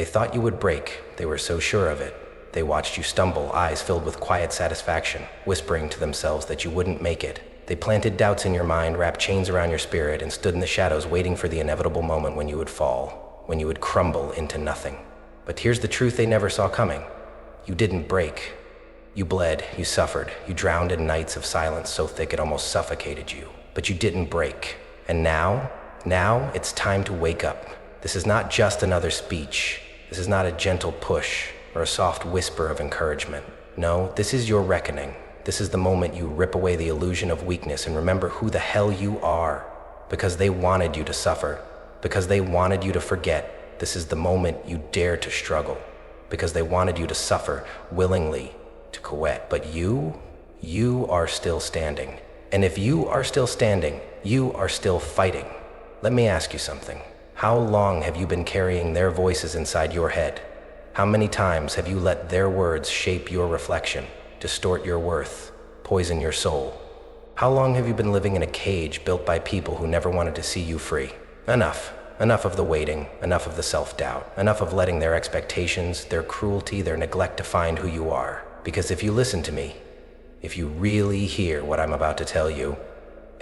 They thought you would break, they were so sure of it. They watched you stumble, eyes filled with quiet satisfaction, whispering to themselves that you wouldn't make it. They planted doubts in your mind, wrapped chains around your spirit, and stood in the shadows waiting for the inevitable moment when you would fall, when you would crumble into nothing. But here's the truth they never saw coming. You didn't break. You bled, you suffered, you drowned in nights of silence so thick it almost suffocated you. But you didn't break. And now it's time to wake up. This is not just another speech. This is not a gentle push or a soft whisper of encouragement. No, this is your reckoning. This is the moment you rip away the illusion of weakness and remember who the hell you are. Because they wanted you to suffer. Because they wanted you to forget. This is the moment you dare to struggle. Because they wanted you to suffer willingly, to quit. But you are still standing. And if you are still standing, you are still fighting. Let me ask you something. How long have you been carrying their voices inside your head? How many times have you let their words shape your reflection, distort your worth, poison your soul? How long have you been living in a cage built by people who never wanted to see you free? Enough. Enough of the waiting, enough of the self-doubt, enough of letting their expectations, their cruelty, their neglect define who you are. Because if you listen to me, if you really hear what I'm about to tell you,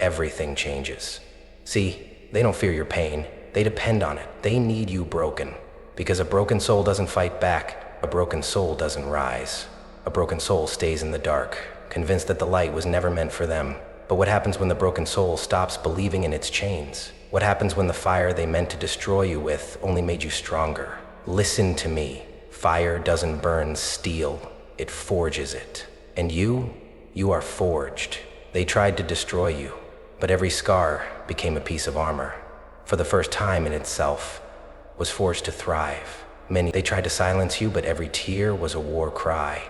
everything changes. See, they don't fear your pain. They depend on it. They need you broken. Because a broken soul doesn't fight back. A broken soul doesn't rise. A broken soul stays in the dark, convinced that the light was never meant for them. But what happens when the broken soul stops believing in its chains? What happens when the fire they meant to destroy you with only made you stronger? Listen to me. Fire doesn't burn steel. It forges it. And you are forged. They tried to destroy you, but every scar became a piece of armor. For the first time in itself, was forced to thrive. They tried to silence you, but every tear was a war cry.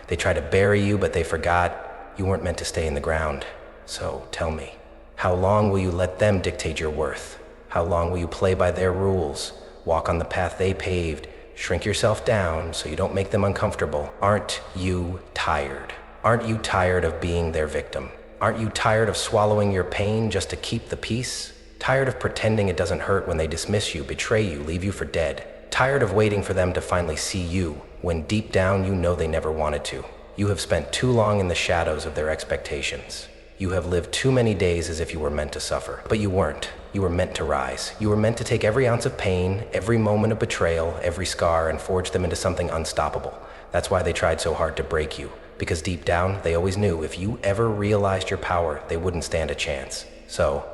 They tried to bury you, but they forgot you weren't meant to stay in the ground. So tell me, how long will you let them dictate your worth? How long will you play by their rules, walk on the path they paved, shrink yourself down so you don't make them uncomfortable? Aren't you tired? Aren't you tired of being their victim? Aren't you tired of swallowing your pain just to keep the peace? Tired of pretending it doesn't hurt when they dismiss you, betray you, leave you for dead? Tired of waiting for them to finally see you when deep down you know they never wanted to? You have spent too long in the shadows of their expectations. You have lived too many days as if you were meant to suffer. But you weren't. You were meant to rise. You were meant to take every ounce of pain, every moment of betrayal, every scar, and forge them into something unstoppable. That's why they tried so hard to break you. Because deep down, they always knew if you ever realized your power, they wouldn't stand a chance. So,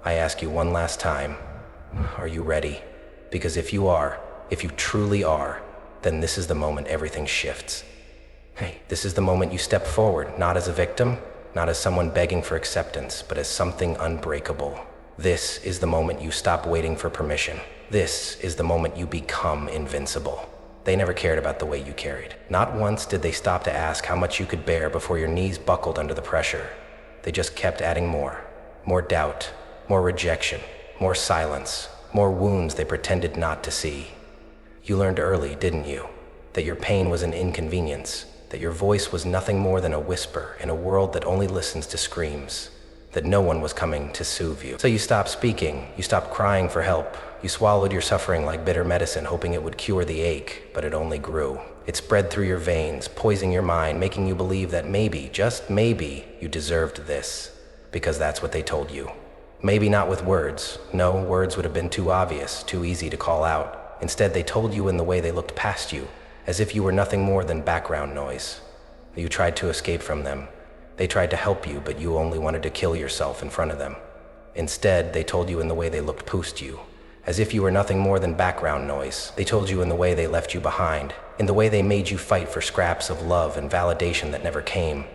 I ask you one last time, are you ready? Because if you are, if you truly are, then this is the moment everything shifts. Hey, this is the moment you step forward, not as a victim, not as someone begging for acceptance, but as something unbreakable. This is the moment you stop waiting for permission. This is the moment you become invincible. They never cared about the weight you carried. Not once did they stop to ask how much you could bear before your knees buckled under the pressure. They just kept adding more. More doubt, more rejection, more silence, more wounds they pretended not to see. You learned early, didn't you, that your pain was an inconvenience, that your voice was nothing more than a whisper in a world that only listens to screams, that no one was coming to soothe you. So you stopped speaking, you stopped crying for help, you swallowed your suffering like bitter medicine, hoping it would cure the ache, but it only grew. It spread through your veins, poisoning your mind, making you believe that maybe, just maybe, you deserved this, because that's what they told you. Maybe not with words. No, words would have been too obvious, too easy to call out. Instead, they told you in the way they looked past you, as if you were nothing more than background noise. You tried to escape from them. They tried to help you, but you only wanted to kill yourself in front of them. Instead, they told you in the way they looked past you, as if you were nothing more than background noise. They told you in the way they left you behind, in the way they made you fight for scraps of love and validation that never came.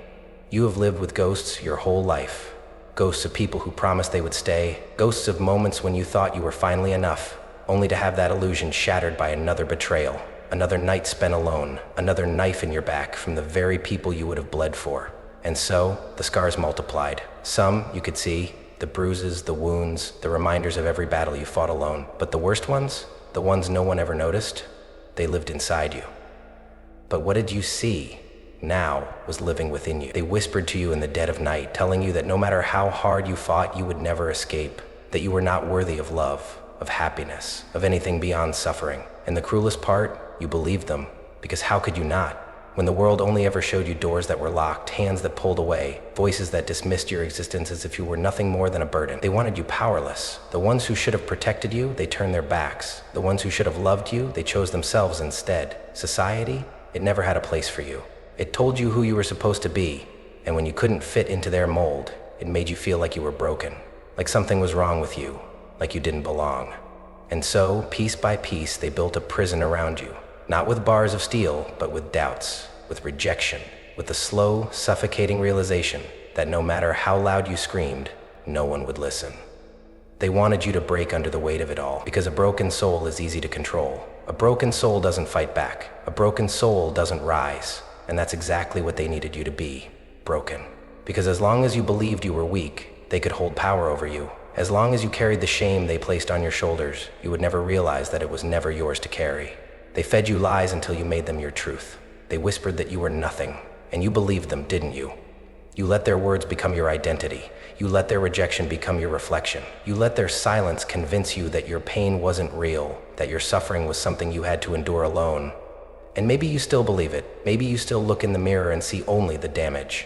You have lived with ghosts your whole life. Ghosts of people who promised they would stay, ghosts of moments when you thought you were finally enough, only to have that illusion shattered by another betrayal, another night spent alone, another knife in your back from the very people you would have bled for. And so, the scars multiplied. Some you could see, the bruises, the wounds, the reminders of every battle you fought alone. But the worst ones, the ones no one ever noticed, they lived inside you. But what did you see? Now was living within you. They whispered to you in the dead of night, telling you that no matter how hard you fought, you would never escape, that you were not worthy of love, of happiness, of anything beyond suffering. And the cruelest part, you believed them. Because how could you not? When the world only ever showed you doors that were locked, hands that pulled away, voices that dismissed your existence as if you were nothing more than a burden. They wanted you powerless. The ones who should have protected you, they turned their backs. The ones who should have loved you, they chose themselves instead. Society, it never had a place for you. It told you who you were supposed to be, and when you couldn't fit into their mold, it made you feel like you were broken, like something was wrong with you, like you didn't belong. And so, piece by piece, they built a prison around you. Not with bars of steel, but with doubts, with rejection, with the slow, suffocating realization that no matter how loud you screamed, no one would listen. They wanted you to break under the weight of it all, because a broken soul is easy to control. A broken soul doesn't fight back. A broken soul doesn't rise. And that's exactly what they needed you to be, broken. Because as long as you believed you were weak, they could hold power over you. As long as you carried the shame they placed on your shoulders, you would never realize that it was never yours to carry. They fed you lies until you made them your truth. They whispered that you were nothing, and you believed them, didn't you? You let their words become your identity. You let their rejection become your reflection. You let their silence convince you that your pain wasn't real, that your suffering was something you had to endure alone. And maybe you still believe it. Maybe you still look in the mirror and see only the damage.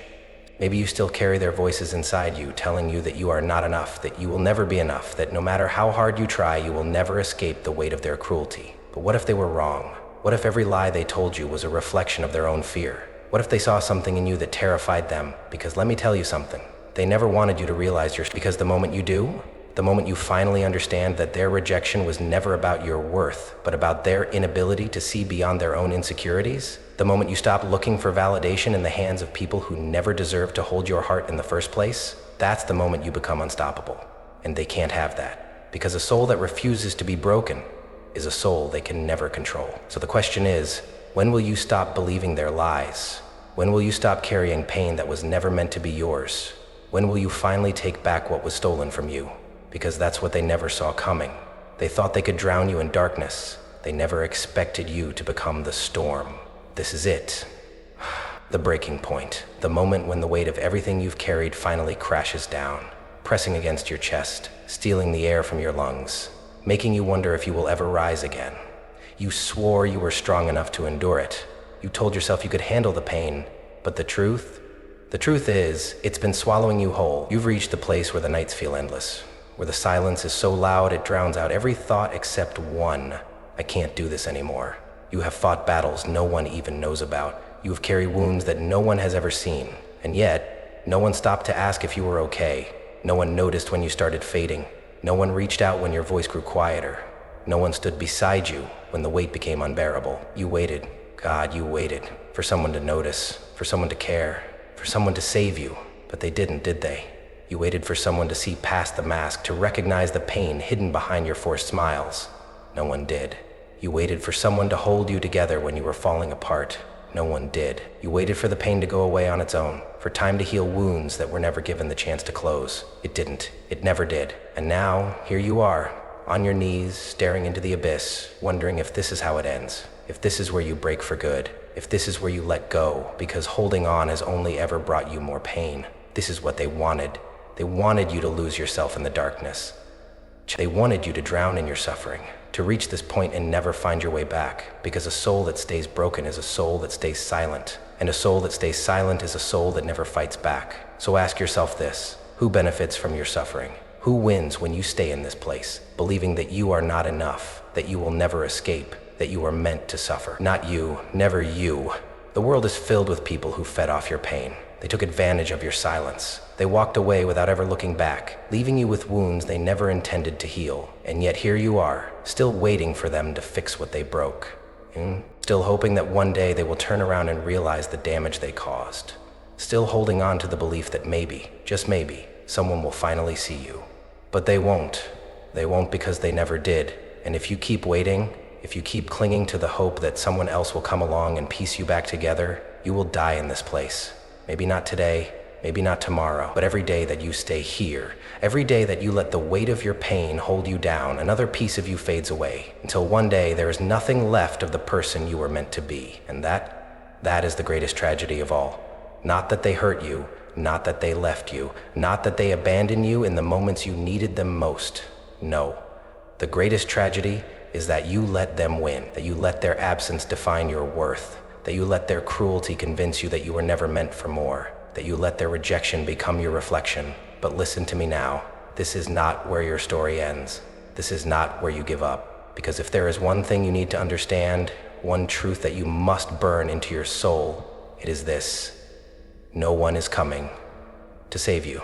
Maybe you still carry their voices inside you, telling you that you are not enough, that you will never be enough, that no matter how hard you try, you will never escape the weight of their cruelty. But what if they were wrong? What if every lie they told you was a reflection of their own fear? What if they saw something in you that terrified them? Because let me tell you something, they never wanted you to realize because the moment you do, the moment you finally understand that their rejection was never about your worth, but about their inability to see beyond their own insecurities, the moment you stop looking for validation in the hands of people who never deserved to hold your heart in the first place, that's the moment you become unstoppable. And they can't have that. Because a soul that refuses to be broken is a soul they can never control. So the question is, when will you stop believing their lies? When will you stop carrying pain that was never meant to be yours? When will you finally take back what was stolen from you? Because that's what they never saw coming. They thought they could drown you in darkness. They never expected you to become the storm. This is it. The breaking point. The moment when the weight of everything you've carried finally crashes down, pressing against your chest, stealing the air from your lungs, making you wonder if you will ever rise again. You swore you were strong enough to endure it. You told yourself you could handle the pain, but the truth is, it's been swallowing you whole. You've reached the place where the nights feel endless, where the silence is so loud it drowns out every thought except one. I can't do this anymore. You have fought battles no one even knows about. You have carried wounds that no one has ever seen. And yet, no one stopped to ask if you were okay. No one noticed when you started fading. No one reached out when your voice grew quieter. No one stood beside you when the weight became unbearable. You waited. God, you waited for someone to notice, for someone to care, for someone to save you. But they didn't, did they? You waited for someone to see past the mask, to recognize the pain hidden behind your forced smiles. No one did. You waited for someone to hold you together when you were falling apart. No one did. You waited for the pain to go away on its own, for time to heal wounds that were never given the chance to close. It didn't. It never did. And now, here you are, on your knees, staring into the abyss, wondering if this is how it ends, if this is where you break for good, if this is where you let go, because holding on has only ever brought you more pain. This is what they wanted. They wanted you to lose yourself in the darkness. They wanted you to drown in your suffering, to reach this point and never find your way back, because a soul that stays broken is a soul that stays silent, and a soul that stays silent is a soul that never fights back. So ask yourself this: who benefits from your suffering? Who wins when you stay in this place, believing that you are not enough, that you will never escape, that you are meant to suffer? Not you, never you. The world is filled with people who fed off your pain. They took advantage of your silence. They walked away without ever looking back, leaving you with wounds they never intended to heal. And yet here you are, still waiting for them to fix what they broke. Still hoping that one day they will turn around and realize the damage they caused. Still holding on to the belief that maybe, just maybe, someone will finally see you. But they won't. They won't, because they never did. And if you keep waiting, if you keep clinging to the hope that someone else will come along and piece you back together, you will die in this place. Maybe not today, maybe not tomorrow, but every day that you stay here, every day that you let the weight of your pain hold you down, another piece of you fades away, until one day there is nothing left of the person you were meant to be. And that is the greatest tragedy of all. Not that they hurt you, not that they left you, not that they abandoned you in the moments you needed them most. No, the greatest tragedy is that you let them win, that you let their absence define your worth, that you let their cruelty convince you that you were never meant for more, that you let their rejection become your reflection. But listen to me now. This is not where your story ends. This is not where you give up. Because if there is one thing you need to understand, one truth that you must burn into your soul, it is this: no one is coming to save you.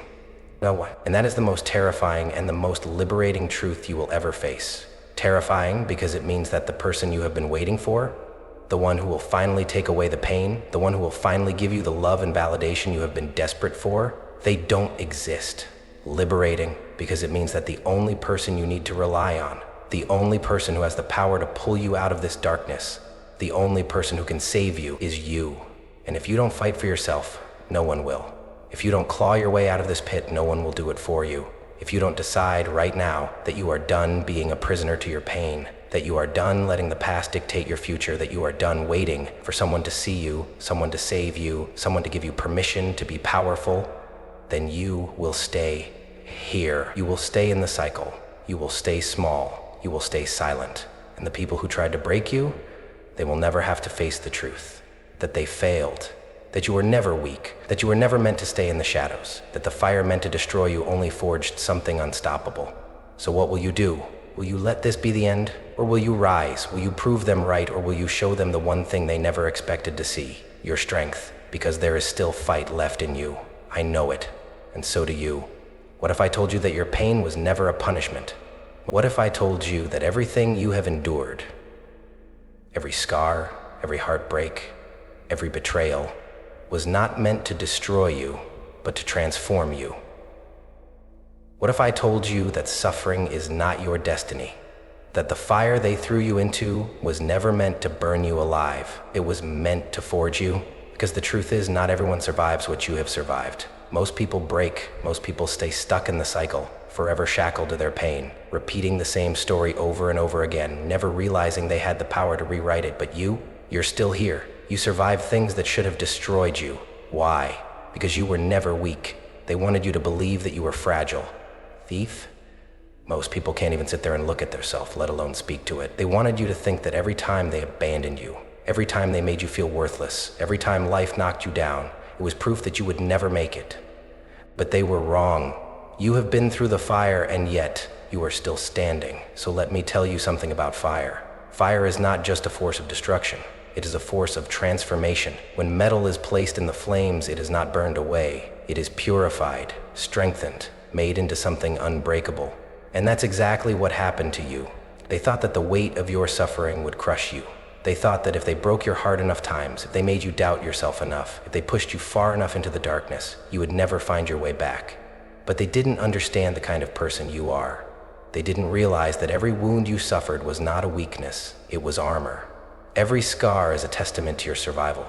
No one. And that is the most terrifying and the most liberating truth you will ever face. Terrifying because it means that the person you have been waiting for, the one who will finally take away the pain, the one who will finally give you the love and validation you have been desperate for, they don't exist. Liberating because it means that the only person you need to rely on, the only person who has the power to pull you out of this darkness, the only person who can save you is you. And if you don't fight for yourself, no one will. If you don't claw your way out of this pit, no one will do it for you. If you don't decide right now that you are done being a prisoner to your pain, that you are done letting the past dictate your future, that you are done waiting for someone to see you, someone to save you, someone to give you permission to be powerful, then you will stay here. You will stay in the cycle. You will stay small. You will stay silent. And the people who tried to break you, they will never have to face the truth, that they failed, that you were never weak, that you were never meant to stay in the shadows, that the fire meant to destroy you only forged something unstoppable. So what will you do? Will you let this be the end? Or will you rise? Will you prove them right? Or will you show them the one thing they never expected to see? Your strength, because there is still fight left in you. I know it, and so do you. What if I told you that your pain was never a punishment? What if I told you that everything you have endured, every scar, every heartbreak, every betrayal, was not meant to destroy you, but to transform you? What if I told you that suffering is not your destiny, that the fire they threw you into was never meant to burn you alive, it was meant to forge you? Because the truth is, not everyone survives what you have survived. Most people break, most people stay stuck in the cycle, forever shackled to their pain, repeating the same story over and over again, never realizing they had the power to rewrite it. But you're still here. You survived things that should have destroyed you. Why? Because you were never weak. They wanted you to believe that you were fragile. Thief? Most people can't even sit there and look at themselves, let alone speak to it. They wanted you to think that every time they abandoned you, every time they made you feel worthless, every time life knocked you down, it was proof that you would never make it. But they were wrong. You have been through the fire, and yet you are still standing. So let me tell you something about fire. Fire is not just a force of destruction. It is a force of transformation. When metal is placed in the flames, it is not burned away. It is purified, strengthened, made into something unbreakable. And that's exactly what happened to you. They thought that the weight of your suffering would crush you. They thought that if they broke your heart enough times, if they made you doubt yourself enough, if they pushed you far enough into the darkness, you would never find your way back. But they didn't understand the kind of person you are. They didn't realize that every wound you suffered was not a weakness, it was armor. Every scar is a testament to your survival.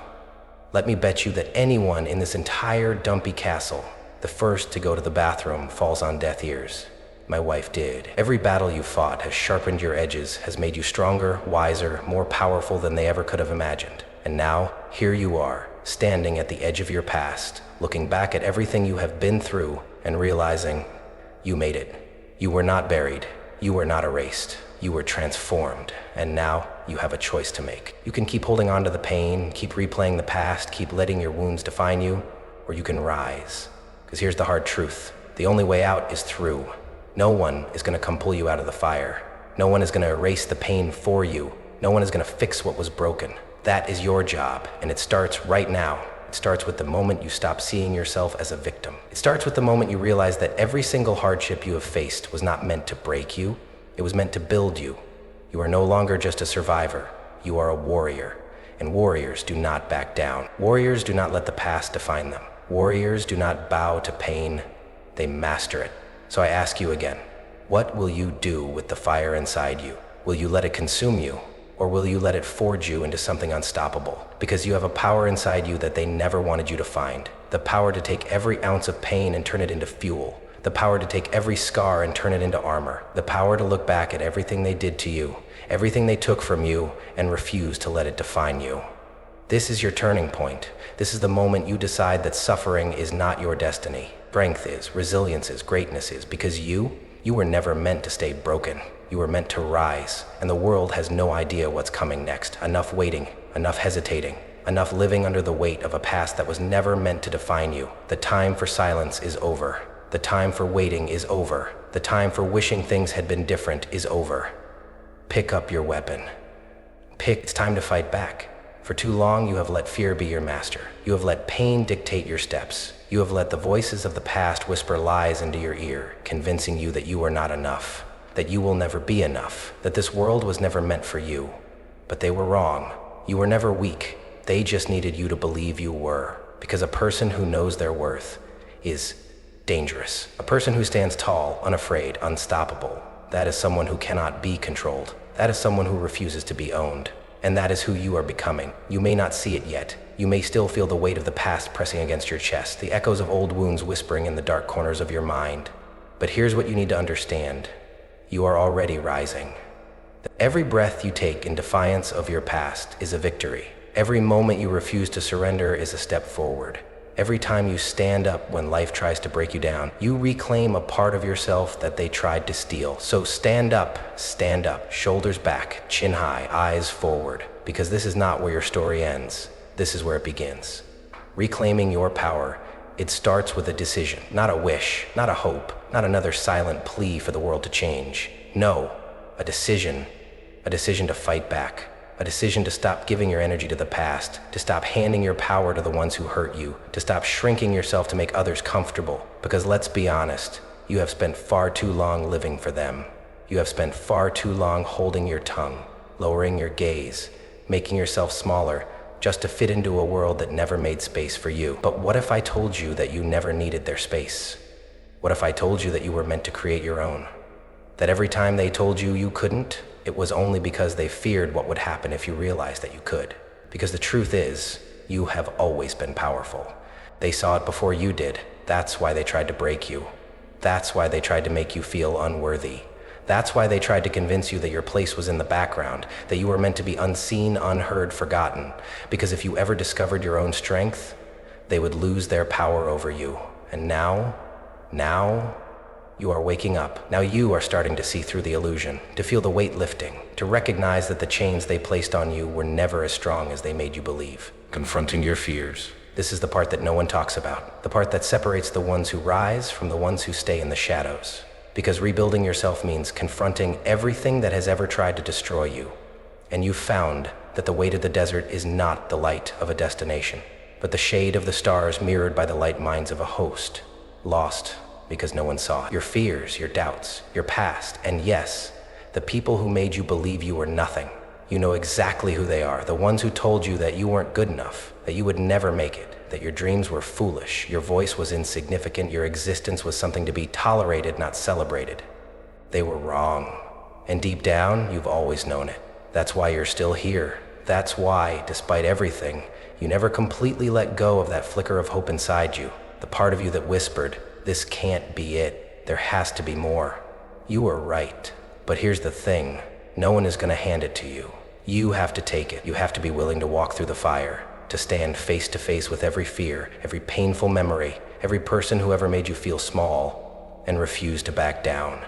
Let me bet you that anyone in this entire dumpy castle, the first to go to the bathroom, falls on deaf ears. My wife did. Every battle you fought has sharpened your edges, has made you stronger, wiser, more powerful than they ever could have imagined. And now, here you are, standing at the edge of your past, looking back at everything you have been through and realizing you made it. You were not buried. You were not erased. You were transformed, and now you have a choice to make. You can keep holding on to the pain, keep replaying the past, keep letting your wounds define you, or you can rise. Because here's the hard truth. The only way out is through. No one is going to come pull you out of the fire. No one is going to erase the pain for you. No one is going to fix what was broken. That is your job, and it starts right now. It starts with the moment you stop seeing yourself as a victim. It starts with the moment you realize that every single hardship you have faced was not meant to break you. It was meant to build you. You are no longer just a survivor. You are a warrior. And warriors do not back down. Warriors do not let the past define them. Warriors do not bow to pain. They master it. So I ask you again, what will you do with the fire inside you? Will you let it consume you? Or will you let it forge you into something unstoppable? Because you have a power inside you that they never wanted you to find. The power to take every ounce of pain and turn it into fuel. The power to take every scar and turn it into armor. The power to look back at everything they did to you, everything they took from you, and refuse to let it define you. This is your turning point. This is the moment you decide that suffering is not your destiny. Strength is, resilience is, greatness is, because you were never meant to stay broken. You were meant to rise, and the world has no idea what's coming next. Enough waiting, enough hesitating, enough living under the weight of a past that was never meant to define you. The time for silence is over. The time for waiting is over. The time for wishing things had been different is over. Pick up your weapon. It's time to fight back. For too long, you have let fear be your master. You have let pain dictate your steps. You have let the voices of the past whisper lies into your ear, convincing you that you are not enough, that you will never be enough, that this world was never meant for you. But they were wrong. You were never weak. They just needed you to believe you were, because a person who knows their worth is dangerous. A person who stands tall, unafraid, unstoppable. That is someone who cannot be controlled. That is someone who refuses to be owned. And that is who you are becoming. You may not see it yet. You may still feel the weight of the past pressing against your chest, the echoes of old wounds whispering in the dark corners of your mind. But here's what you need to understand. You are already rising. Every breath you take in defiance of your past is a victory. Every moment you refuse to surrender is a step forward. Every time you stand up when life tries to break you down, you reclaim a part of yourself that they tried to steal. So stand up, shoulders back, chin high, eyes forward, because this is not where your story ends. This is where it begins. Reclaiming your power, it starts with a decision, not a wish, not a hope, not another silent plea for the world to change. No, a decision to fight back. A decision to stop giving your energy to the past, to stop handing your power to the ones who hurt you, to stop shrinking yourself to make others comfortable. Because let's be honest, you have spent far too long living for them. You have spent far too long holding your tongue, lowering your gaze, making yourself smaller, just to fit into a world that never made space for you. But what if I told you that you never needed their space? What if I told you that you were meant to create your own? That every time they told you you couldn't, it was only because they feared what would happen if you realized that you could. Because the truth is, you have always been powerful. They saw it before you did. That's why they tried to break you. That's why they tried to make you feel unworthy. That's why they tried to convince you that your place was in the background, that you were meant to be unseen, unheard, forgotten. Because if you ever discovered your own strength, they would lose their power over you. And now, you are waking up. Now you are starting to see through the illusion, to feel the weight lifting, to recognize that the chains they placed on you were never as strong as they made you believe. Confronting your fears. This is the part that no one talks about, the part that separates the ones who rise from the ones who stay in the shadows. Because rebuilding yourself means confronting everything that has ever tried to destroy you. And you've found that the weight of the desert is not the light of a destination, but the shade of the stars mirrored by the light minds of a host, lost because no one saw it. Your fears, your doubts, your past, and yes, the people who made you believe you were nothing. You know exactly who they are, the ones who told you that you weren't good enough, that you would never make it, that your dreams were foolish, your voice was insignificant, your existence was something to be tolerated, not celebrated. They were wrong. And deep down, you've always known it. That's why you're still here. That's why, despite everything, you never completely let go of that flicker of hope inside you, the part of you that whispered, "This can't be it. There has to be more." You were right. But here's the thing. No one is going to hand it to you. You have to take it. You have to be willing to walk through the fire, to stand face to face with every fear, every painful memory, every person who ever made you feel small, and refuse to back down.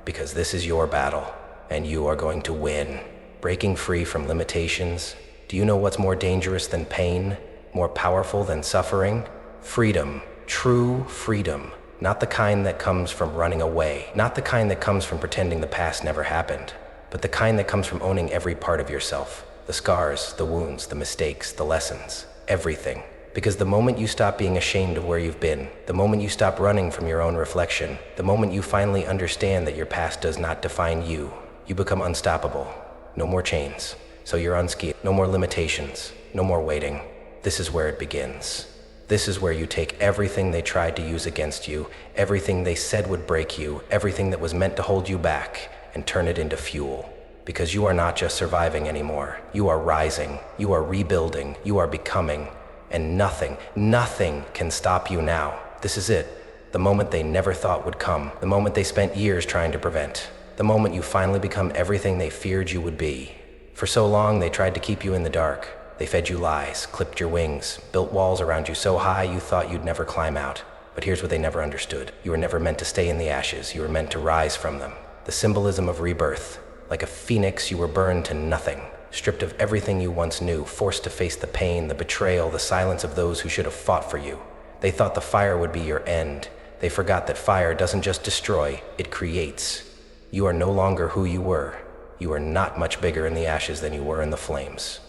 Because this is your battle, and you are going to win. Breaking free from limitations. Do you know what's more dangerous than pain? More powerful than suffering? Freedom. True freedom. Not the kind that comes from running away, not the kind that comes from pretending the past never happened, but the kind that comes from owning every part of yourself, the scars, the wounds, the mistakes, the lessons, everything. Because the moment you stop being ashamed of where you've been, the moment you stop running from your own reflection, the moment you finally understand that your past does not define you, you become unstoppable. No more chains, so you're unscathed. No more limitations, no more waiting. This is where it begins. This is where you take everything they tried to use against you, everything they said would break you, everything that was meant to hold you back, and turn it into fuel. Because you are not just surviving anymore. You are rising, you are rebuilding, you are becoming, and nothing can stop you now. This is it, the moment they never thought would come, the moment they spent years trying to prevent, the moment you finally become everything they feared you would be. For so long, they tried to keep you in the dark. They fed you lies, clipped your wings, built walls around you so high you thought you'd never climb out. But here's what they never understood. You were never meant to stay in the ashes. You were meant to rise from them. the symbolism of rebirth. Like a phoenix, you were burned to nothing, stripped of everything you once knew, forced to face the pain, the betrayal, the silence of those who should have fought for you. They thought the fire would be your end. They forgot that fire doesn't just destroy, it creates. You are no longer who you were. You are not much bigger in the ashes than you were in the flames.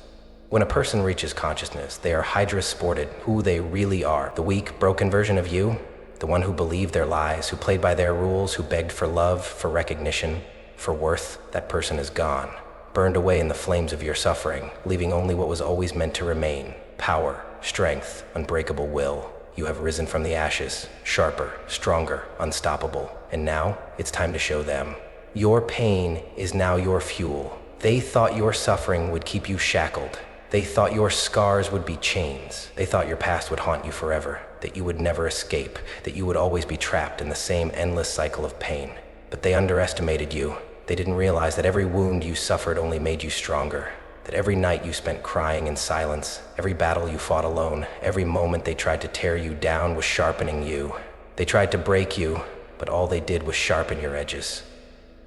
When a person reaches consciousness, they are hydra-sported, who they really are. The weak, broken version of you, the one who believed their lies, who played by their rules, who begged for love, for recognition, for worth, that person is gone, burned away in the flames of your suffering, leaving only what was always meant to remain: power, strength, unbreakable will. You have risen from the ashes, sharper, stronger, unstoppable, and now it's time to show them. Your pain is now your fuel. They thought your suffering would keep you shackled. They thought your scars would be chains. They thought your past would haunt you forever, that you would never escape, that you would always be trapped in the same endless cycle of pain. But they underestimated you. They didn't realize that every wound you suffered only made you stronger, that every night you spent crying in silence, every battle you fought alone, every moment they tried to tear you down was sharpening you. They tried to break you, but all they did was sharpen your edges.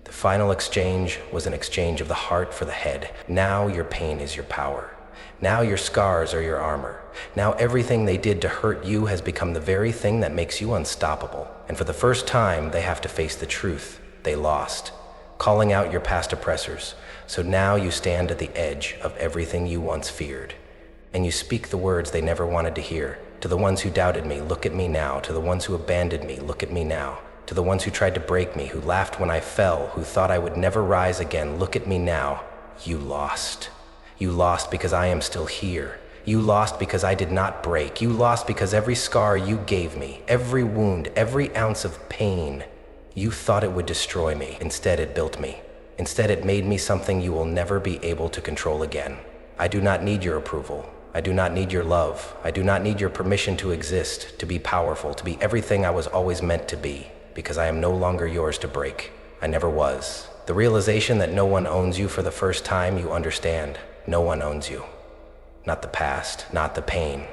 The final exchange was an exchange of the heart for the head. Now your pain is your power. Now your scars are your armor. Now everything they did to hurt you has become the very thing that makes you unstoppable. And for the first time, they have to face the truth. They lost, calling out your past oppressors. So now you stand at the edge of everything you once feared. And you speak the words they never wanted to hear. To the ones who doubted me, look at me now. To the ones who abandoned me, look at me now. To the ones who tried to break me, who laughed when I fell, who thought I would never rise again, look at me now. You lost. You lost because I am still here. You lost because I did not break. You lost because every scar you gave me, every wound, every ounce of pain, you thought it would destroy me. Instead, it built me. Instead, it made me something you will never be able to control again. I do not need your approval. I do not need your love. I do not need your permission to exist, to be powerful, to be everything I was always meant to be, because I am no longer yours to break. I never was. The realization that no one owns you for the first time, you understand. No one owns you. Not the past, not the pain,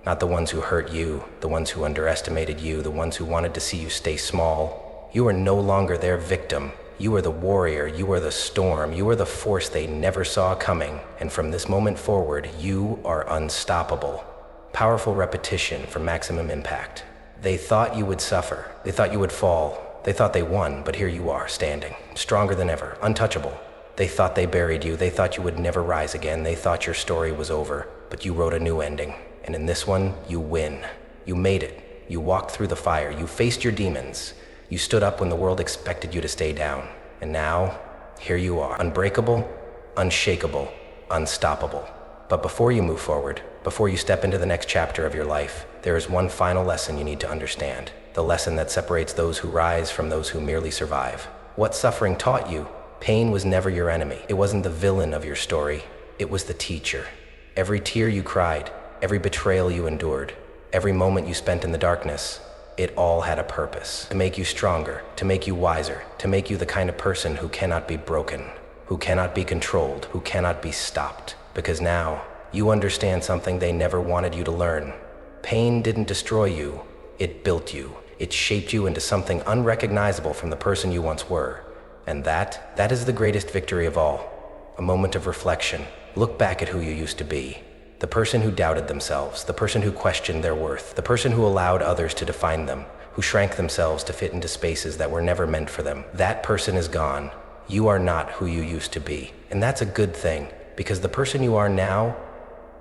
not the ones who hurt you, the ones who underestimated you, the ones who wanted to see you stay small. You are no longer their victim. You are the warrior, you are the storm, you are the force they never saw coming. And from this moment forward, you are unstoppable. Powerful repetition for maximum impact. They thought you would suffer. They thought you would fall. They thought they won, but here you are, standing, stronger than ever, untouchable. They thought they buried you. They thought you would never rise again. They thought your story was over, but you wrote a new ending. And in this one, you win. You made it. You walked through the fire. You faced your demons. You stood up when the world expected you to stay down. And now, here you are, unbreakable, unshakable, unstoppable. But before you move forward, before you step into the next chapter of your life, there is one final lesson you need to understand. The lesson that separates those who rise from those who merely survive. What suffering taught you? Pain was never your enemy. It wasn't the villain of your story. It was the teacher. Every tear you cried, every betrayal you endured, every moment you spent in the darkness, it all had a purpose. To make you stronger, to make you wiser, to make you the kind of person who cannot be broken, who cannot be controlled, who cannot be stopped. Because now, you understand something they never wanted you to learn. Pain didn't destroy you. It built you. It shaped you into something unrecognizable from the person you once were. And that is the greatest victory of all. A moment of reflection. Look back at who you used to be. The person who doubted themselves, the person who questioned their worth, the person who allowed others to define them, who shrank themselves to fit into spaces that were never meant for them. That person is gone. You are not who you used to be. And that's a good thing, because the person you are now,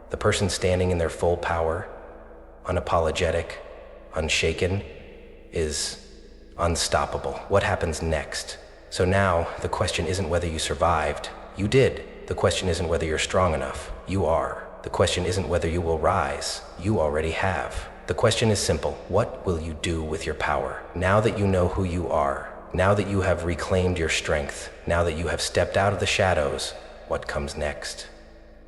the person standing in their full power, unapologetic, unshaken, is unstoppable. What happens next? So now, the question isn't whether you survived. You did. The question isn't whether you're strong enough. You are. The question isn't whether you will rise. You already have. The question is simple. What will you do with your power? Now that you know who you are, now that you have reclaimed your strength, now that you have stepped out of the shadows, what comes next?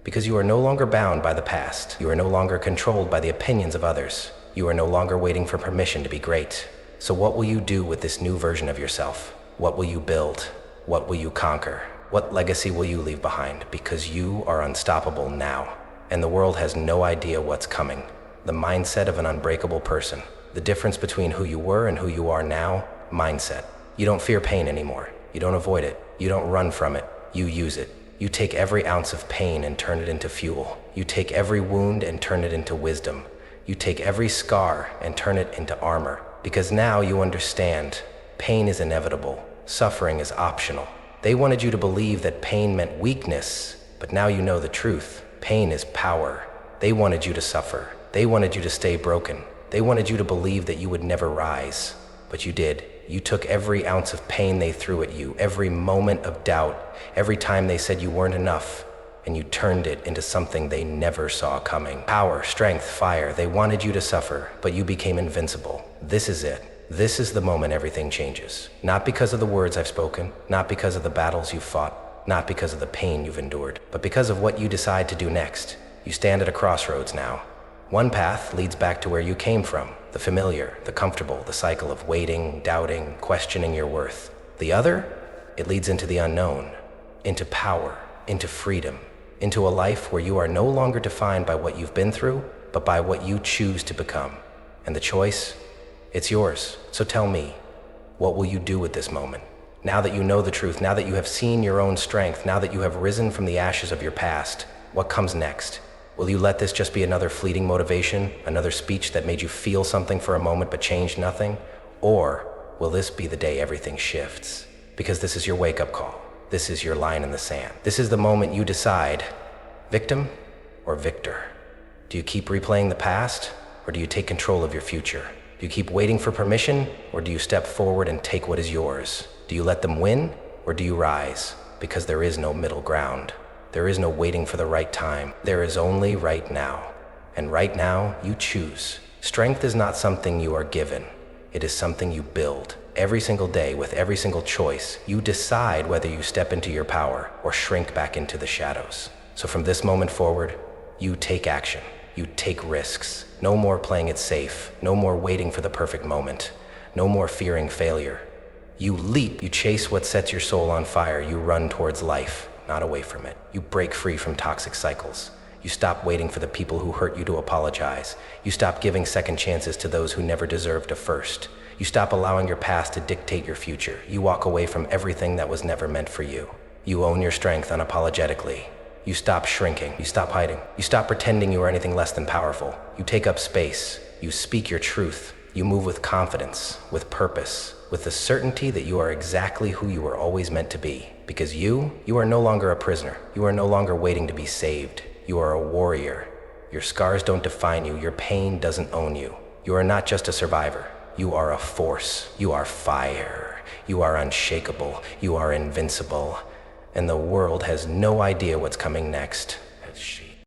Because you are no longer bound by the past. You are no longer controlled by the opinions of others. You are no longer waiting for permission to be great. So what will you do with this new version of yourself? What will you build? What will you conquer? What legacy will you leave behind? Because you are unstoppable now, and the world has no idea what's coming. The mindset of an unbreakable person. The difference between who you were and who you are now, mindset. You don't fear pain anymore. You don't avoid it. You don't run from it. You use it. You take every ounce of pain and turn it into fuel. You take every wound and turn it into wisdom. You take every scar and turn it into armor. Because now you understand, pain is inevitable. Suffering is optional. They wanted you to believe that pain meant weakness, but now you know the truth. Pain is power. They wanted you to suffer. They wanted you to stay broken. They wanted you to believe that you would never rise. But you did. You took every ounce of pain they threw at you, every moment of doubt, every time they said you weren't enough, and you turned it into something they never saw coming. Power, strength, fire. They wanted you to suffer, but you became invincible. This is it. This is the moment everything changes. Not because of the words I've spoken, not because of the battles you've fought, not because of the pain you've endured, but because of what you decide to do next. You stand at a crossroads now. One path leads back to where you came from, the familiar, the comfortable, the cycle of waiting, doubting, questioning your worth. The other, it leads into the unknown, into power, into freedom, into a life where you are no longer defined by what you've been through, but by what you choose to become. And the choice, it's yours. So tell me, what will you do with this moment? Now that you know the truth, now that you have seen your own strength, now that you have risen from the ashes of your past, what comes next? Will you let this just be another fleeting motivation, another speech that made you feel something for a moment but changed nothing? Or will this be the day everything shifts? Because this is your wake-up call. This is your line in the sand. This is the moment you decide, victim or victor? Do you keep replaying the past, or do you take control of your future? Do you keep waiting for permission, or do you step forward and take what is yours? Do you let them win, or do you rise? Because there is no middle ground. There is no waiting for the right time. There is only right now. And right now, you choose. Strength is not something you are given. It is something you build. Every single day, with every single choice, you decide whether you step into your power or shrink back into the shadows. So from this moment forward, you take action. You take risks. No more playing it safe. No more waiting for the perfect moment. No more fearing failure. You leap. You chase what sets your soul on fire. You run towards life, not away from it. You break free from toxic cycles. You stop waiting for the people who hurt you to apologize. You stop giving second chances to those who never deserved a first. You stop allowing your past to dictate your future. You walk away from everything that was never meant for you. You own your strength unapologetically. You stop shrinking. You stop hiding. You stop pretending you are anything less than powerful. You take up space. You speak your truth. You move with confidence, with purpose, with the certainty that you are exactly who you were always meant to be. Because you are no longer a prisoner. You are no longer waiting to be saved. You are a warrior. Your scars don't define you. Your pain doesn't own you. You are not just a survivor. You are a force. You are fire. You are unshakable. You are invincible. And the world has no idea what's coming next.